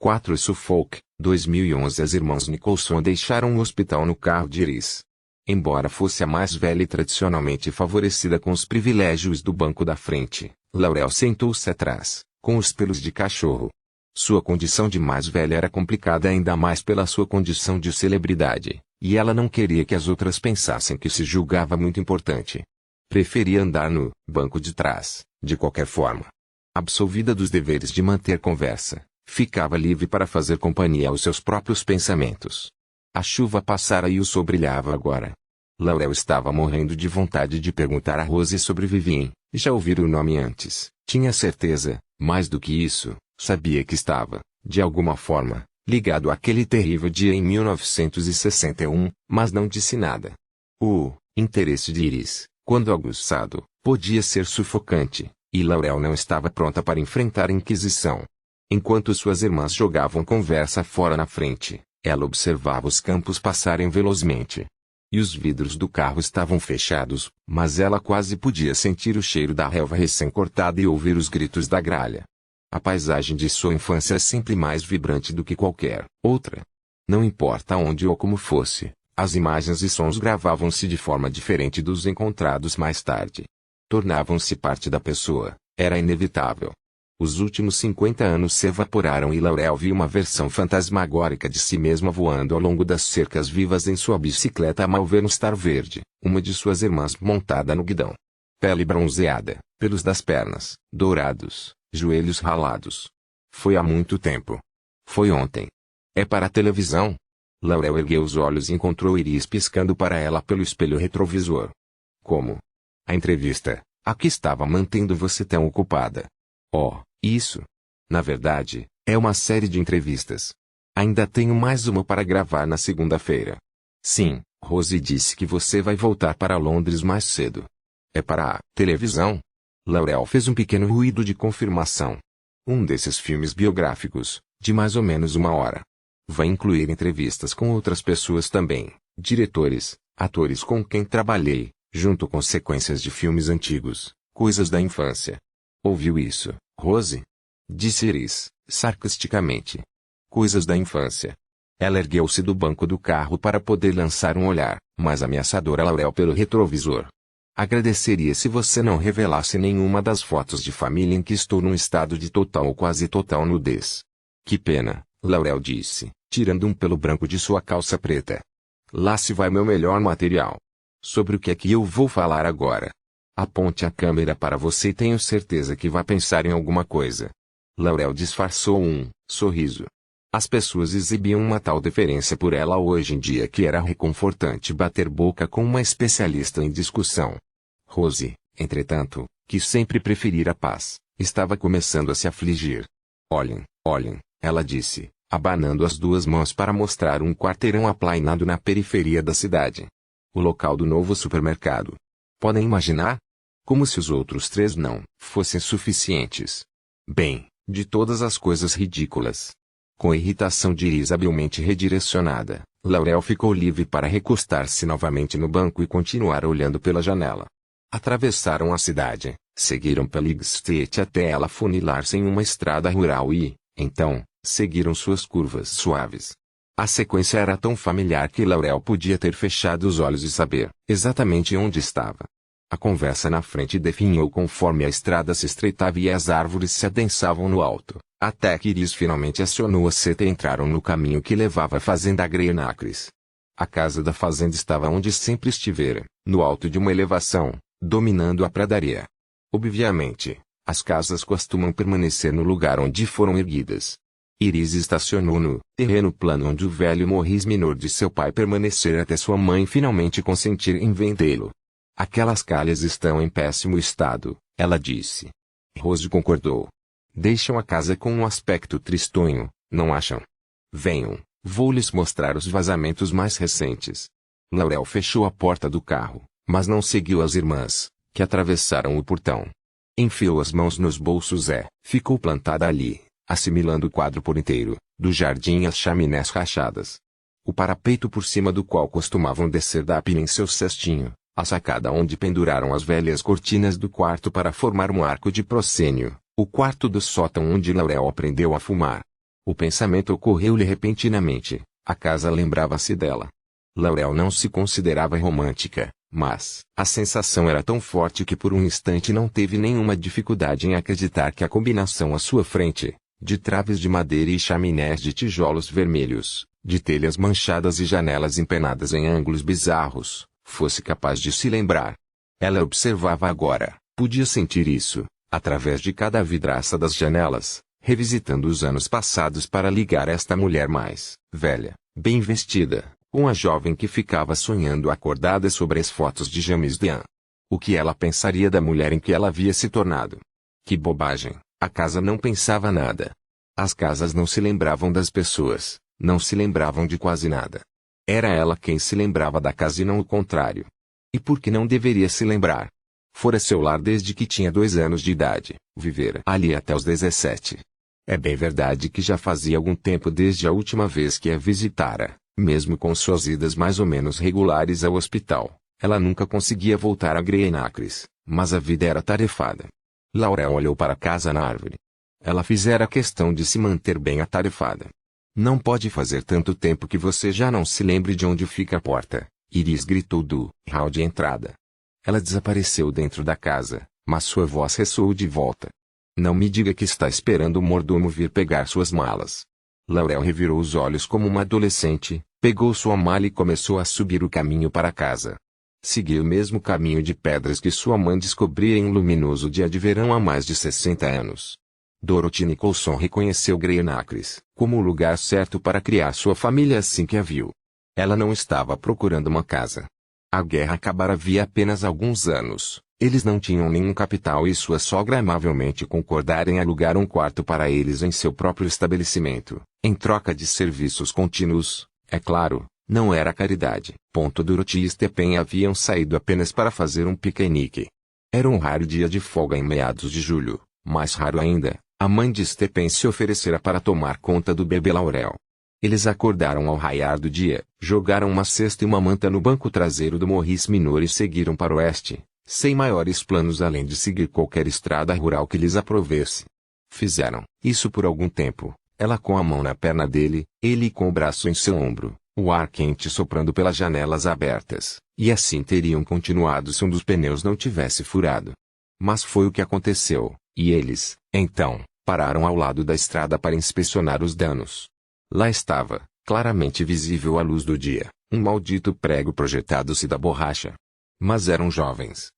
4 Suffolk, 2011. As irmãs Nicholson deixaram o hospital no carro de Iris. Embora fosse a mais velha e tradicionalmente favorecida com os privilégios do banco da frente, Laurel sentou-se atrás, com os pelos de cachorro. Sua condição de mais velha era complicada ainda mais pela sua condição de celebridade, e ela não queria que as outras pensassem que se julgava muito importante. Preferia andar no banco de trás, de qualquer forma. Absolvida dos deveres de manter conversa, ficava livre para fazer companhia aos seus próprios pensamentos. A chuva passara e o sol brilhava agora. Laurel estava morrendo de vontade de perguntar a Rose sobre Vivien. Já ouvira o nome antes, tinha certeza, mais do que isso, sabia que estava, de alguma forma, ligado àquele terrível dia em 1961, mas não disse nada. O interesse de Iris, quando aguçado, podia ser sufocante, e Laurel não estava pronta para enfrentar a Inquisição. Enquanto suas irmãs jogavam conversa fora na frente, ela observava os campos passarem velozmente. E os vidros do carro estavam fechados, mas ela quase podia sentir o cheiro da relva recém-cortada e ouvir os gritos da gralha. A paisagem de sua infância é sempre mais vibrante do que qualquer outra. Não importa onde ou como fosse, as imagens e sons gravavam-se de forma diferente dos encontrados mais tarde. Tornavam-se parte da pessoa, era inevitável. Os últimos 50 anos se evaporaram e Laurel viu uma versão fantasmagórica de si mesma voando ao longo das cercas vivas em sua bicicleta a Malvern verde, uma de suas irmãs montada no guidão. Pele bronzeada, pelos das pernas, dourados, joelhos ralados. Foi há muito tempo. Foi ontem. É para a televisão? Laurel ergueu os olhos e encontrou Iris piscando para ela pelo espelho retrovisor. Como? A entrevista, a que estava mantendo você tão ocupada. Oh, isso. Na verdade, é uma série de entrevistas. Ainda tenho mais uma para gravar na segunda-feira. Sim, Rose disse que você vai voltar para Londres mais cedo. É para a televisão? Laurel fez um pequeno ruído de confirmação. Um desses filmes biográficos, de mais ou menos 1 hora. Vai incluir entrevistas com outras pessoas também, diretores, atores com quem trabalhei, junto com sequências de filmes antigos, coisas da infância. Ouviu isso, Rose? Disse Iris, sarcasticamente. Coisas da infância. Ela ergueu-se do banco do carro para poder lançar um olhar, mais ameaçador a Laurel pelo retrovisor. Agradeceria se você não revelasse nenhuma das fotos de família em que estou num estado de total ou quase total nudez. Que pena, Laurel disse, tirando um pelo branco de sua calça preta. Lá se vai meu melhor material. Sobre o que é que eu vou falar agora? Aponte a câmera para você e tenho certeza que vai pensar em alguma coisa. Laurel disfarçou um sorriso. As pessoas exibiam uma tal deferência por ela hoje em dia que era reconfortante bater boca com uma especialista em discussão. Rose, entretanto, que sempre preferira a paz, estava começando a se afligir. Olhem, ela disse, abanando as duas mãos para mostrar um quarteirão aplainado na periferia da cidade. O local do novo supermercado. Podem imaginar? Como se os outros 3 não fossem suficientes. Bem, de todas as coisas ridículas. Com a irritação de Iris habilmente redirecionada, Laurel ficou livre para recostar-se novamente no banco e continuar olhando pela janela. Atravessaram a cidade, seguiram pela Street até ela funilar-se em uma estrada rural e, então, seguiram suas curvas suaves. A sequência era tão familiar que Laurel podia ter fechado os olhos e saber exatamente onde estava. A conversa na frente definhou conforme a estrada se estreitava e as árvores se adensavam no alto, até que Iris finalmente acionou a seta e entraram no caminho que levava à fazenda Greenacres. A casa da fazenda estava onde sempre estivera, no alto de uma elevação, dominando a pradaria. Obviamente, as casas costumam permanecer no lugar onde foram erguidas. Iris estacionou no terreno plano onde o velho Morris Minor de seu pai permanecera até sua mãe finalmente consentir em vendê-lo. Aquelas calhas estão em péssimo estado, ela disse. Rose concordou. Deixam a casa com um aspecto tristonho, não acham? Venham, vou lhes mostrar os vazamentos mais recentes. Laurel fechou a porta do carro, mas não seguiu as irmãs, que atravessaram o portão. Enfiou as mãos nos bolsos e ficou plantada ali, assimilando o quadro por inteiro, do jardim às chaminés rachadas. O parapeito por cima do qual costumavam descer da pina em seu cestinho, a sacada onde penduraram as velhas cortinas do quarto para formar um arco de proscênio, o quarto do sótão onde Laurel aprendeu a fumar. O pensamento ocorreu-lhe repentinamente, a casa lembrava-se dela. Laurel não se considerava romântica, mas a sensação era tão forte que por um instante não teve nenhuma dificuldade em acreditar que a combinação à sua frente, de traves de madeira e chaminés de tijolos vermelhos, de telhas manchadas e janelas empenadas em ângulos bizarros, fosse capaz de se lembrar. Ela observava agora, podia sentir isso, através de cada vidraça das janelas, revisitando os anos passados para ligar esta mulher mais velha, bem vestida, com a jovem que ficava sonhando acordada sobre as fotos de James Dean. O que ela pensaria da mulher em que ela havia se tornado? Que bobagem, a casa não pensava nada. As casas não se lembravam das pessoas, não se lembravam de quase nada. Era ela quem se lembrava da casa e não o contrário. E por que não deveria se lembrar? Fora seu lar desde que tinha 2 anos de idade, vivera ali até os 17. É bem verdade que já fazia algum tempo desde a última vez que a visitara, mesmo com suas idas mais ou menos regulares ao hospital. Ela nunca conseguia voltar a Green Acres, mas a vida era tarefada. Laurel olhou para a casa na árvore. Ela fizera questão de se manter bem atarefada. Não pode fazer tanto tempo que você já não se lembre de onde fica a porta, Iris gritou do hall de entrada. Ela desapareceu dentro da casa, mas sua voz ressoou de volta. Não me diga que está esperando o mordomo vir pegar suas malas. Laurel revirou os olhos como uma adolescente, pegou sua mala e começou a subir o caminho para casa. Seguiu o mesmo caminho de pedras que sua mãe descobria em um luminoso dia de verão há mais de 60 anos. Dorothy Nicholson reconheceu Green Acres como o lugar certo para criar sua família assim que a viu. Ela não estava procurando uma casa. A guerra acabara havia apenas alguns anos. Eles não tinham nenhum capital e sua sogra amavelmente concordara em alugar um quarto para eles em seu próprio estabelecimento, em troca de serviços contínuos, é claro, não era caridade. Dorothy e Stephen haviam saído apenas para fazer um piquenique. Era um raro dia de folga em meados de julho, mais raro ainda, a mãe de Stephen se oferecera para tomar conta do bebê Laurel. Eles acordaram ao raiar do dia, jogaram uma cesta e uma manta no banco traseiro do Morris Minor e seguiram para o oeste, sem maiores planos além de seguir qualquer estrada rural que lhes aprovesse. Fizeram isso por algum tempo, ela com a mão na perna dele, ele com o braço em seu ombro, o ar quente soprando pelas janelas abertas, e assim teriam continuado se um dos pneus não tivesse furado. Mas foi o que aconteceu, e eles, então, pararam ao lado da estrada para inspecionar os danos. Lá estava, claramente visível à luz do dia, um maldito prego projetado-se da borracha. Mas eram jovens,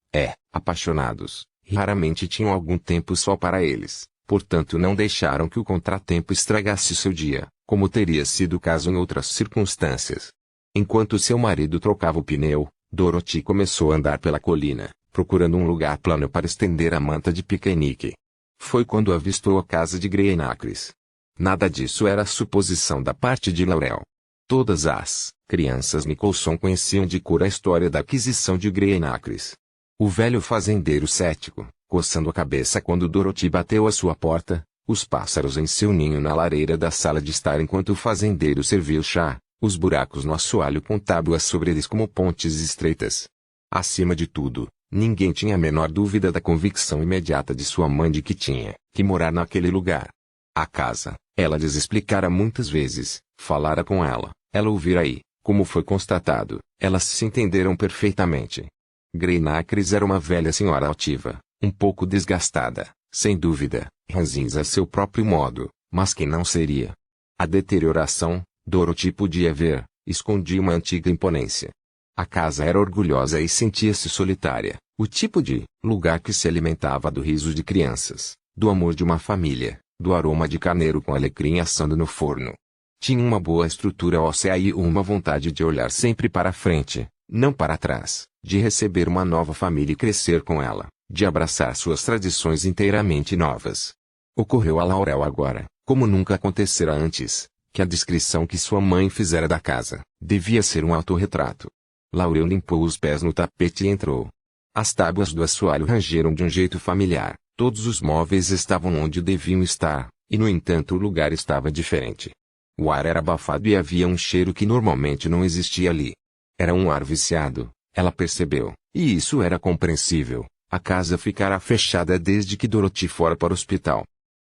apaixonados, e raramente tinham algum tempo só para eles, portanto não deixaram que o contratempo estragasse seu dia, como teria sido o caso em outras circunstâncias. Enquanto seu marido trocava o pneu, Dorothy começou a andar pela colina, procurando um lugar plano para estender a manta de piquenique. Foi quando avistou a casa de Green Acres. Nada disso era suposição da parte de Laurel. Todas as crianças Nicholson conheciam de cor a história da aquisição de Green Acres. O velho fazendeiro cético, coçando a cabeça quando Dorothy bateu à sua porta, os pássaros em seu ninho na lareira da sala de estar enquanto o fazendeiro servia o chá, os buracos no assoalho com tábuas sobre eles como pontes estreitas. Acima de tudo, ninguém tinha a menor dúvida da convicção imediata de sua mãe de que tinha que morar naquele lugar. A casa, ela lhes explicara muitas vezes, falara com ela ouvira e, como foi constatado, elas se entenderam perfeitamente. Green Acres era uma velha senhora altiva, um pouco desgastada, sem dúvida, ranzinza a seu próprio modo, mas quem não seria? A deterioração, Dorothy podia ver, escondia uma antiga imponência. A casa era orgulhosa e sentia-se solitária, o tipo de lugar que se alimentava do riso de crianças, do amor de uma família, do aroma de carneiro com alecrim assando no forno. Tinha uma boa estrutura óssea e uma vontade de olhar sempre para frente, não para trás, de receber uma nova família e crescer com ela, de abraçar suas tradições inteiramente novas. Ocorreu a Laurel agora, como nunca acontecera antes, que a descrição que sua mãe fizera da casa devia ser um autorretrato. Laurel limpou os pés no tapete e entrou. As tábuas do assoalho rangeram de um jeito familiar, todos os móveis estavam onde deviam estar, e no entanto o lugar estava diferente. O ar era abafado e havia um cheiro que normalmente não existia ali. Era um ar viciado, ela percebeu, e isso era compreensível. A casa ficara fechada desde que Dorothy fora para o hospital.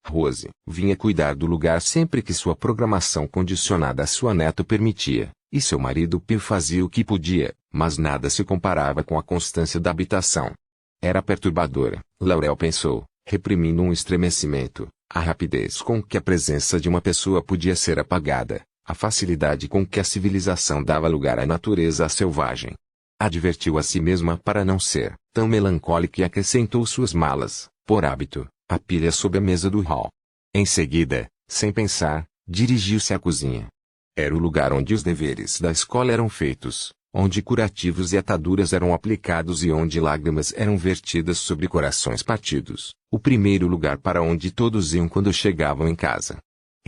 Rose vinha cuidar do lugar sempre que sua programação condicionada à sua neta permitia, e seu marido Pio fazia o que podia, mas nada se comparava com a constância da habitação. Era perturbadora, Laurel pensou, reprimindo um estremecimento, a rapidez com que a presença de uma pessoa podia ser apagada, a facilidade com que a civilização dava lugar à natureza selvagem. Advertiu a si mesma para não ser tão melancólica e acrescentou suas malas, por hábito, à pilha sob a mesa do hall. Em seguida, sem pensar, dirigiu-se à cozinha. Era o lugar onde os deveres da escola eram feitos, onde curativos e ataduras eram aplicados e onde lágrimas eram vertidas sobre corações partidos, o primeiro lugar para onde todos iam quando chegavam em casa.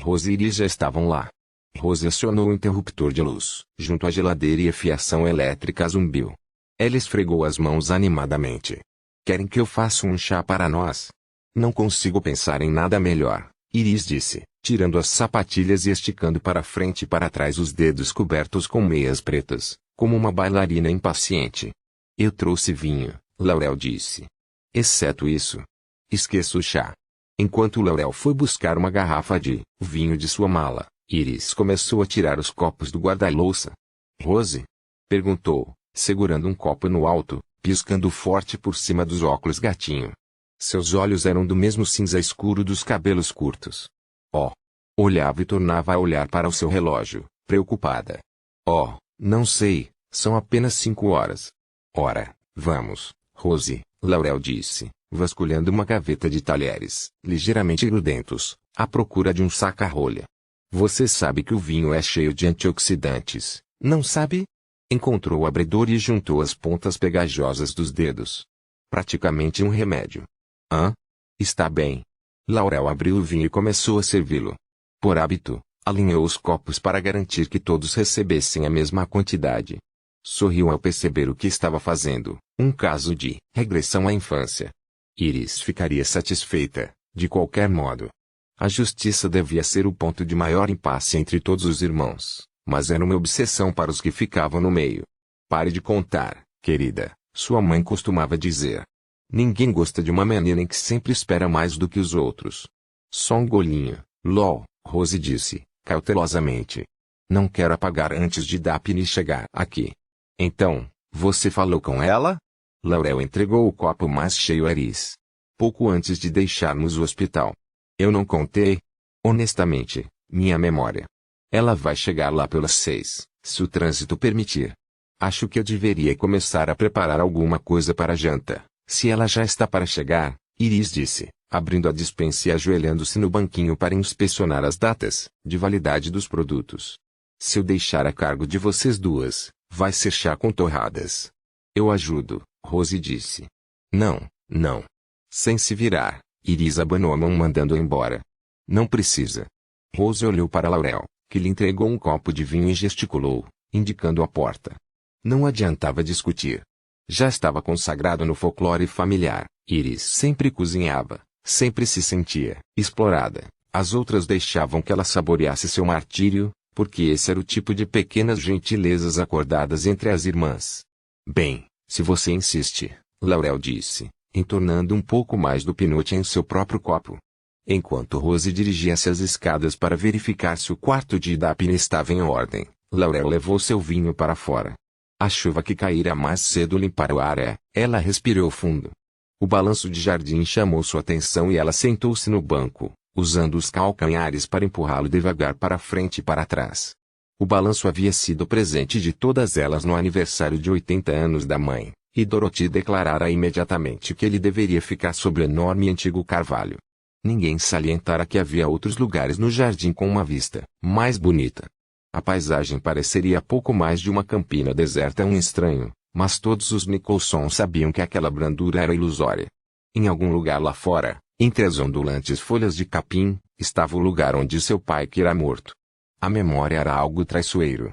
Rose e Iris já estavam lá. Rose acionou o interruptor de luz, junto à geladeira e a fiação elétrica zumbiu. Ela esfregou as mãos animadamente. Querem que eu faça um chá para nós? Não consigo pensar em nada melhor, Iris disse, tirando as sapatilhas e esticando para frente e para trás os dedos cobertos com meias pretas, como uma bailarina impaciente. Eu trouxe vinho, Laurel disse. Exceto isso. Esqueça o chá. Enquanto Laurel foi buscar uma garrafa de vinho de sua mala, Iris começou a tirar os copos do guarda-louça. Rose? Perguntou, segurando um copo no alto, piscando forte por cima dos óculos gatinho. Seus olhos eram do mesmo cinza escuro dos cabelos curtos. Oh! Olhava e tornava a olhar para o seu relógio, preocupada. Oh, não sei, são apenas 5 horas. Ora, vamos, Rose, Laurel disse, vasculhando uma gaveta de talheres, ligeiramente grudentos, à procura de um saca-rolha. Você sabe que o vinho é cheio de antioxidantes, não sabe? Encontrou o abridor e juntou as pontas pegajosas dos dedos. Praticamente um remédio. Hã? Está bem. Laurel abriu o vinho e começou a servi-lo. Por hábito, alinhou os copos para garantir que todos recebessem a mesma quantidade. Sorriu ao perceber o que estava fazendo, um caso de regressão à infância. Iris ficaria satisfeita, de qualquer modo. A justiça devia ser o ponto de maior impasse entre todos os irmãos, mas era uma obsessão para os que ficavam no meio. Pare de contar, querida, sua mãe costumava dizer. Ninguém gosta de uma menina que sempre espera mais do que os outros. Só um golinho, lol, Rose disse, cautelosamente. Não quero apagar antes de Daphne chegar aqui. Então, você falou com ela? Laurel entregou o copo mais cheio a Iris. Pouco antes de deixarmos o hospital. Eu não contei. Honestamente, minha memória. Ela vai chegar lá pelas 6, se o trânsito permitir. Acho que eu deveria começar a preparar alguma coisa para a janta, se ela já está para chegar, Iris disse, abrindo a despensa e ajoelhando-se no banquinho para inspecionar as datas de validade dos produtos. Se eu deixar a cargo de vocês duas, vai ser chá com torradas. Eu ajudo, Rose disse. Não, não. Sem se virar, Iris abanou a mão mandando-a embora. Não precisa. Rose olhou para Laurel, que lhe entregou um copo de vinho e gesticulou, indicando a porta. Não adiantava discutir. Já estava consagrado no folclore familiar. Iris sempre cozinhava, sempre se sentia explorada. As outras deixavam que ela saboreasse seu martírio, porque esse era o tipo de pequenas gentilezas acordadas entre as irmãs. Bem, se você insiste, Laurel disse, entornando um pouco mais do pinote em seu próprio copo. Enquanto Rose dirigia-se às escadas para verificar se o quarto de Daphne estava em ordem, Laurel levou seu vinho para fora. A chuva que caíra mais cedo limpara o ar ela respirou fundo. O balanço de jardim chamou sua atenção e ela sentou-se no banco, usando os calcanhares para empurrá-lo devagar para frente e para trás. O balanço havia sido presente de todas elas no aniversário de 80 anos da mãe, e Dorothy declarara imediatamente que ele deveria ficar sob o enorme e antigo carvalho. Ninguém salientara que havia outros lugares no jardim com uma vista mais bonita. A paisagem pareceria pouco mais de uma campina deserta a um estranho, mas todos os Nicholson sabiam que aquela brandura era ilusória. Em algum lugar lá fora, entre as ondulantes folhas de capim, estava o lugar onde seu pai quera morto. A memória era algo traiçoeiro.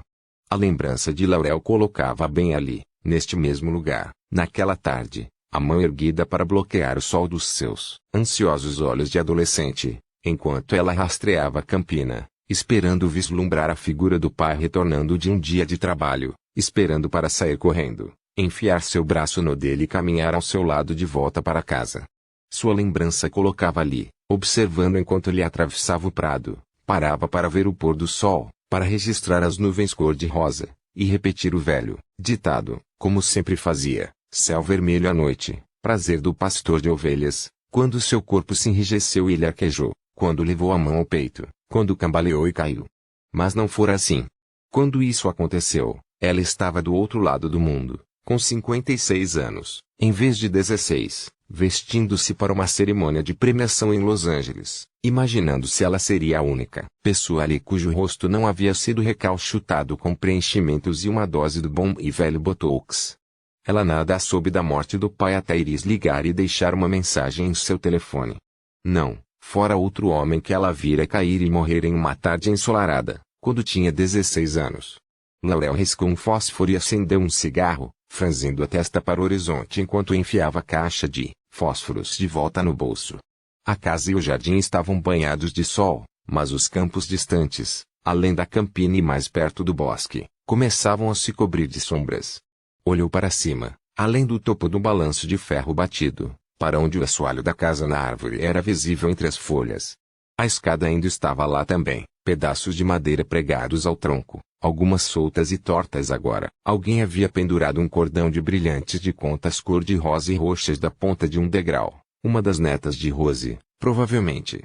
A lembrança de Laurel colocava bem ali, neste mesmo lugar, naquela tarde, a mão erguida para bloquear o sol dos seus ansiosos olhos de adolescente, enquanto ela rastreava a campina, esperando vislumbrar a figura do pai retornando de um dia de trabalho, esperando para sair correndo, enfiar seu braço no dele e caminhar ao seu lado de volta para casa. Sua lembrança colocava ali, Observando enquanto ele atravessava o prado, parava para ver o pôr do sol, para registrar as nuvens cor-de-rosa, e repetir o velho ditado, como sempre fazia: céu vermelho à noite, prazer do pastor de ovelhas, quando seu corpo se enrijeceu e ele arquejou, quando levou a mão ao peito, quando cambaleou e caiu. Mas não fora assim. Quando isso aconteceu, ela estava do outro lado do mundo, com 56 anos, em vez de 16, vestindo-se para uma cerimônia de premiação em Los Angeles, imaginando se ela seria a única pessoa ali cujo rosto não havia sido recalchutado com preenchimentos e uma dose do bom e velho Botox. Ela nada soube da morte do pai até Iris ligar e deixar uma mensagem em seu telefone. Não, fora outro homem que ela vira cair e morrer em uma tarde ensolarada, quando tinha 16 anos. Laurel riscou um fósforo e acendeu um cigarro, franzindo a testa para o horizonte enquanto enfiava a caixa de fósforos de volta no bolso. A casa e o jardim estavam banhados de sol, mas os campos distantes, além da campina e mais perto do bosque, começavam a se cobrir de sombras. Olhou para cima, além do topo do balanço de ferro batido, para onde o assoalho da casa na árvore era visível entre as folhas. A escada ainda estava lá também, pedaços de madeira pregados ao tronco, algumas soltas e tortas agora. Alguém havia pendurado um cordão de brilhantes de contas cor-de-rosa e roxas da ponta de um degrau, uma das netas de Rose, provavelmente.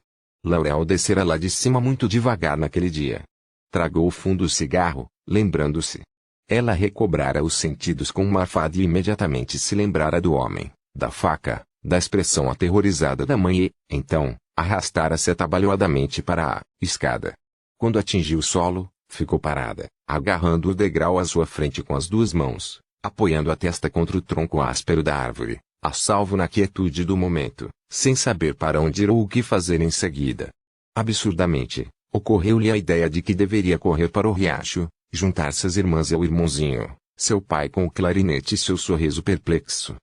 Laurel descera lá de cima muito devagar naquele dia. Tragou fundo o cigarro, lembrando-se. Ela recobrara os sentidos com uma afada e imediatamente se lembrara do homem, da faca, da expressão aterrorizada da mãe e, então, arrastara-se atabalhoadamente para a escada. Quando atingiu o solo, ficou parada, agarrando o degrau à sua frente com as duas mãos, apoiando a testa contra o tronco áspero da árvore, a salvo na quietude do momento, sem saber para onde ir ou o que fazer em seguida. Absurdamente, ocorreu-lhe a ideia de que deveria correr para o riacho, juntar-se às irmãs e ao irmãozinho, seu pai com o clarinete e seu sorriso perplexo.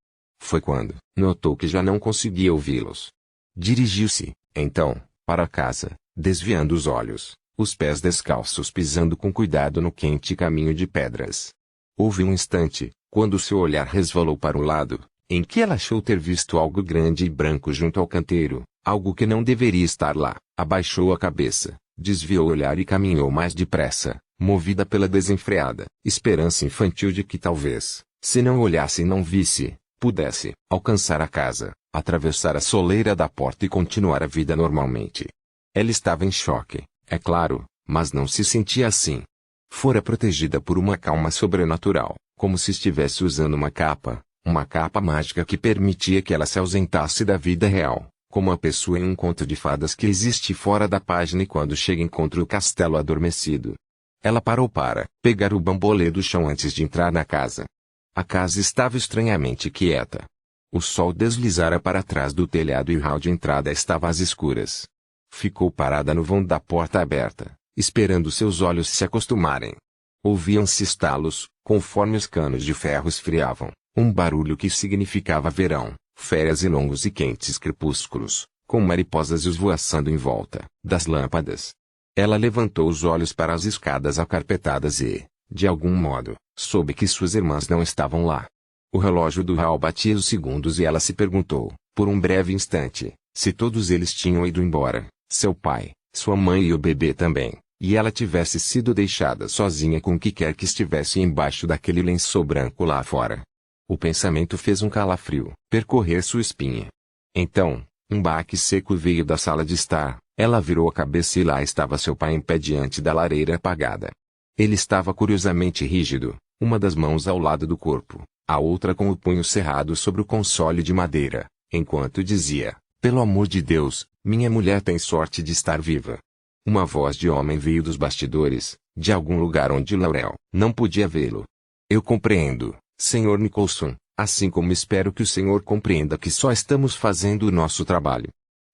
Foi quando notou que já não conseguia ouvi-los. Dirigiu-se, então, para casa, desviando os olhos, os pés descalços pisando com cuidado no quente caminho de pedras. Houve um instante, quando seu olhar resvalou para o lado, em que ela achou ter visto algo grande e branco junto ao canteiro, algo que não deveria estar lá. Abaixou a cabeça, desviou o olhar e caminhou mais depressa, movida pela desenfreada esperança infantil de que talvez, se não olhasse e não visse, pudesse alcançar a casa, atravessar a soleira da porta e continuar a vida normalmente. Ela estava em choque, é claro, mas não se sentia assim. Fora protegida por uma calma sobrenatural, como se estivesse usando uma capa mágica que permitia que ela se ausentasse da vida real, como a pessoa em um conto de fadas que existe fora da página e quando chega encontra o castelo adormecido. Ela parou para pegar o bambolê do chão antes de entrar na casa. A casa estava estranhamente quieta. O sol deslizara para trás do telhado e o hall de entrada estava às escuras. Ficou parada no vão da porta aberta, esperando seus olhos se acostumarem. Ouviam-se estalos, conforme os canos de ferro esfriavam, um barulho que significava verão, férias e longos e quentes crepúsculos, com mariposas esvoaçando em volta das lâmpadas. Ela levantou os olhos para as escadas acarpetadas e, de algum modo, soube que suas irmãs não estavam lá. O relógio do hall batia os segundos e ela se perguntou, por um breve instante, se todos eles tinham ido embora, seu pai, sua mãe e o bebê também, e ela tivesse sido deixada sozinha com o que quer que estivesse embaixo daquele lençol branco lá fora. O pensamento fez um calafrio percorrer sua espinha. Então, um baque seco veio da sala de estar. Ela virou a cabeça e lá estava seu pai em pé diante da lareira apagada. Ele estava curiosamente rígido, uma das mãos ao lado do corpo, a outra com o punho cerrado sobre o console de madeira, enquanto dizia, pelo amor de Deus, minha mulher tem sorte de estar viva. Uma voz de homem veio dos bastidores, de algum lugar onde Laurel não podia vê-lo. Eu compreendo, Sr. Nicholson, assim como espero que o senhor compreenda que só estamos fazendo o nosso trabalho.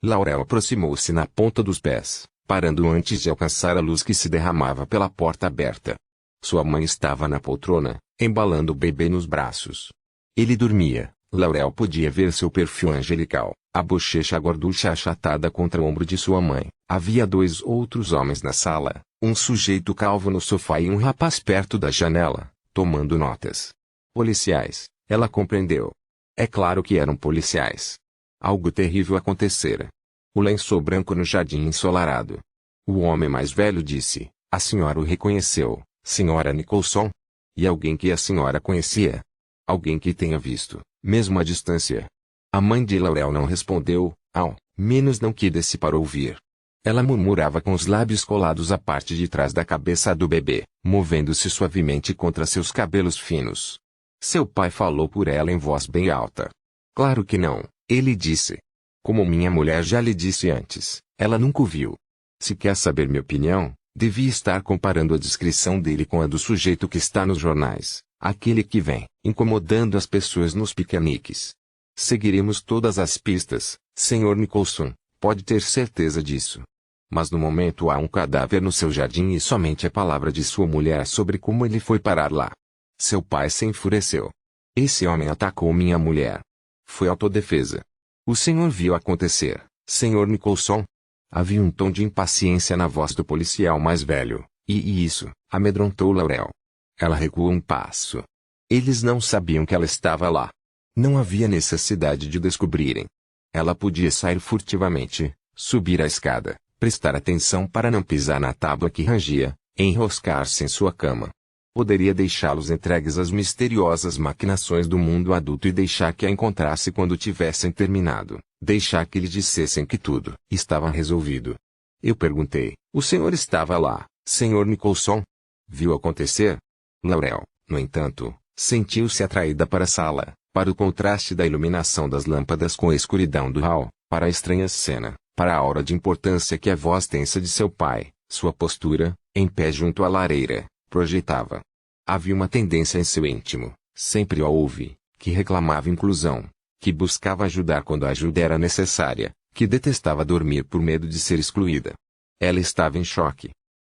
Laurel aproximou-se na ponta dos pés, parando antes de alcançar a luz que se derramava pela porta aberta. Sua mãe estava na poltrona, embalando o bebê nos braços. Ele dormia. Laurel podia ver seu perfil angelical, a bochecha gorducha achatada contra o ombro de sua mãe. Havia dois outros homens na sala, um sujeito calvo no sofá e um rapaz perto da janela, tomando notas. Policiais, ela compreendeu. É claro que eram policiais. Algo terrível acontecera. O lençol branco no jardim ensolarado. O homem mais velho disse, a senhora o reconheceu, senhora Nicholson? E alguém que a senhora conhecia? Alguém que tenha visto, mesmo à distância? A mãe de Laurel não respondeu, ao menos não que desse para ouvir. Ela murmurava com os lábios colados à parte de trás da cabeça do bebê, movendo-se suavemente contra seus cabelos finos. Seu pai falou por ela em voz bem alta. Claro que não, ele disse. Como minha mulher já lhe disse antes, ela nunca o viu. Se quer saber minha opinião, devia estar comparando a descrição dele com a do sujeito que está nos jornais, aquele que vem, incomodando as pessoas nos piqueniques. Seguiremos todas as pistas, Sr. Nicholson, pode ter certeza disso. Mas no momento há um cadáver no seu jardim e somente a palavra de sua mulher sobre como ele foi parar lá. Seu pai se enfureceu. Esse homem atacou minha mulher. Foi autodefesa. O senhor viu acontecer, Sr. Nicholson? Havia um tom de impaciência na voz do policial mais velho, e isso amedrontou Laurel. Ela recuou um passo. Eles não sabiam que ela estava lá. Não havia necessidade de descobrirem. Ela podia sair furtivamente, subir a escada, prestar atenção para não pisar na tábua que rangia, enroscar-se em sua cama. Poderia deixá-los entregues às misteriosas maquinações do mundo adulto e deixar que a encontrasse quando tivessem terminado, deixar que lhe dissessem que tudo estava resolvido. Eu perguntei, o senhor estava lá, Sr. Nicholson? Viu acontecer? Laurel, no entanto, sentiu-se atraída para a sala, para o contraste da iluminação das lâmpadas com a escuridão do hall, para a estranha cena, para a aura de importância que a voz tensa de seu pai, sua postura, em pé junto à lareira, projetava. Havia uma tendência em seu íntimo, sempre a houve, que reclamava inclusão, que buscava ajudar quando a ajuda era necessária, que detestava dormir por medo de ser excluída. Ela estava em choque.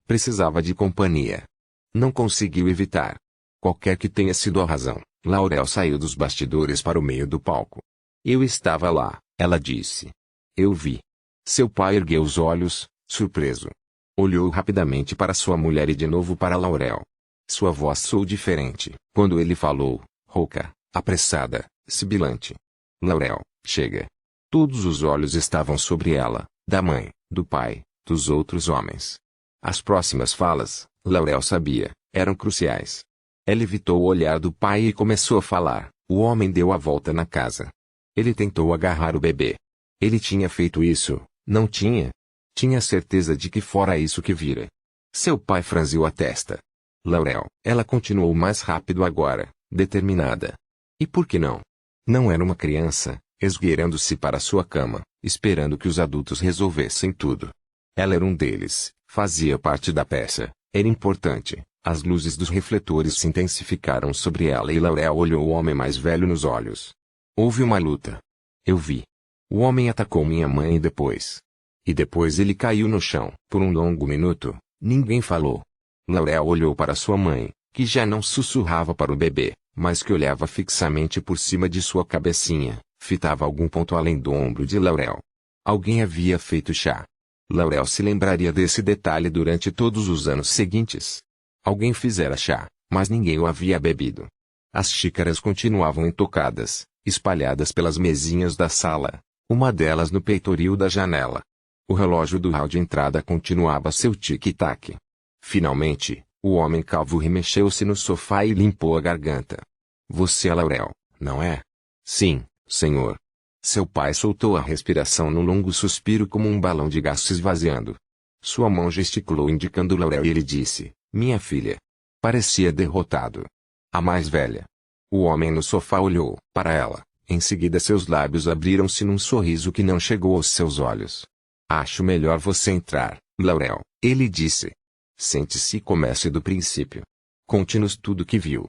Precisava de companhia. Não conseguiu evitar. Qualquer que tenha sido a razão, Laurel saiu dos bastidores para o meio do palco. Eu estava lá, ela disse. Eu vi. Seu pai ergueu os olhos, surpreso. Olhou rapidamente para sua mulher e de novo para Laurel. Sua voz soou diferente, quando ele falou, rouca, apressada, sibilante. Laurel, chega. Todos os olhos estavam sobre ela, da mãe, do pai, dos outros homens. As próximas falas, Laurel sabia, eram cruciais. Ela evitou o olhar do pai e começou a falar. O homem deu a volta na casa. Ele tentou agarrar o bebê. Ele tinha feito isso, não tinha? Tinha certeza de que fora isso que vira. Seu pai franziu a testa. Laurel, ela continuou mais rápido agora, determinada. E por que não? Não era uma criança, esgueirando-se para sua cama, esperando que os adultos resolvessem tudo. Ela era um deles, fazia parte da peça, era importante. As luzes dos refletores se intensificaram sobre ela e Laurel olhou o homem mais velho nos olhos. Houve uma luta. Eu vi. O homem atacou minha mãe e depois. E depois ele caiu no chão. Por um longo minuto, ninguém falou. Laurel olhou para sua mãe, que já não sussurrava para o bebê, mas que olhava fixamente por cima de sua cabecinha, fitava algum ponto além do ombro de Laurel. Alguém havia feito chá. Laurel se lembraria desse detalhe durante todos os anos seguintes. Alguém fizera chá, mas ninguém o havia bebido. As xícaras continuavam intocadas, espalhadas pelas mesinhas da sala, uma delas no peitoril da janela. O relógio do hall de entrada continuava seu tic-tac. Finalmente, o homem calvo remexeu-se no sofá e limpou a garganta. Você é Laurel, não é? Sim, senhor. Seu pai soltou a respiração num longo suspiro como um balão de gás se esvaziando. Sua mão gesticulou indicando Laurel e ele disse, minha filha. Parecia derrotado. A mais velha. O homem no sofá olhou para ela. Em seguida seus lábios abriram-se num sorriso que não chegou aos seus olhos. Acho melhor você entrar, Laurel, ele disse. Sente-se e comece do princípio. Conte-nos tudo o que viu.